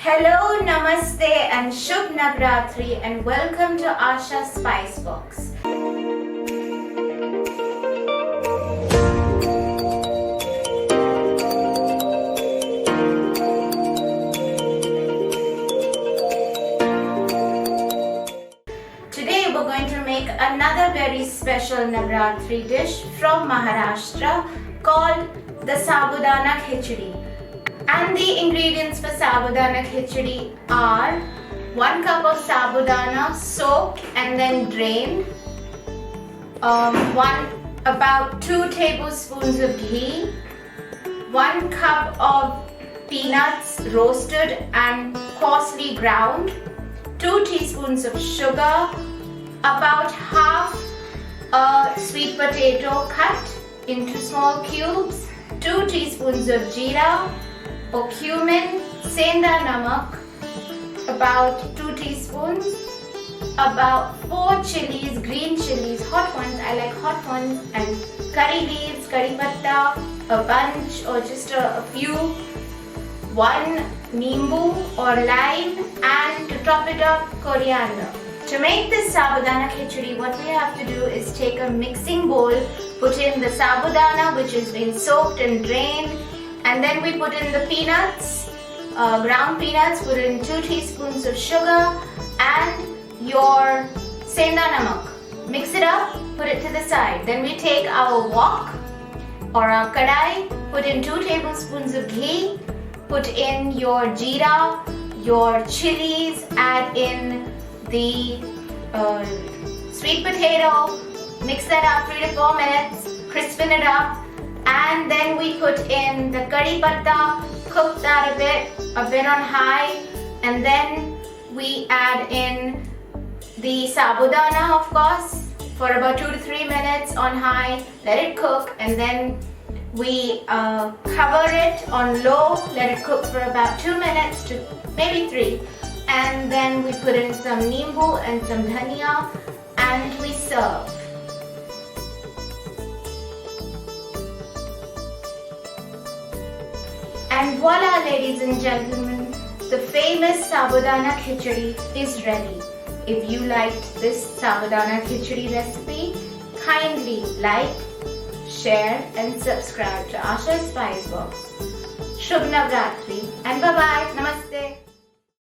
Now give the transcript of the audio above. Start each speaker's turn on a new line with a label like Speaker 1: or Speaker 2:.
Speaker 1: Hello, Namaste and Shubh Navratri and welcome to Asha Spice Box. Today we're going to make another very special Navratri dish from Maharashtra called the Sabudana Khichdi. And the ingredients for Sabudana Khichdi are 1 cup of Sabudana soaked and then drained, about 2 tablespoons of ghee, 1 cup of peanuts roasted and coarsely ground, 2 teaspoons of sugar, about half a sweet potato cut into small cubes, 2 teaspoons of jeera or cumin, Sendha Namak, about 2 teaspoons, about 4 chilies, green chilies, hot ones, I like hot ones, and curry leaves, curry patta, a bunch or just a few, 1 nimbu or lime, and to top it up, coriander. To make this Sabudana Khichdi, what we have to do is take a mixing bowl, put in the Sabudana which has been soaked and drained, and then we put in the peanuts, ground peanuts, put in 2 teaspoons of sugar and your Sendha Namak. Mix it up, put it to the side. Then we take our wok or our kadai, put in 2 tablespoons of ghee, put in your jeera, your chilies, add in the sweet potato, mix that up 3 to 4 minutes, crispen it up, and then we put in the curry patta, cook that a bit on high, and then we add in the sabudana, of course, for about 2 to 3 minutes on high, let it cook, and then we cover it on low, let it cook for about 2 minutes to maybe 3, and then we put in some nimbu and some dhania and we serve. And voila, ladies and gentlemen, the famous Sabudana Khichdi is ready. If you liked this Sabudana Khichdi recipe, kindly like, share and subscribe to Asha Spice Box. Shubh Navratri and bye-bye. Namaste.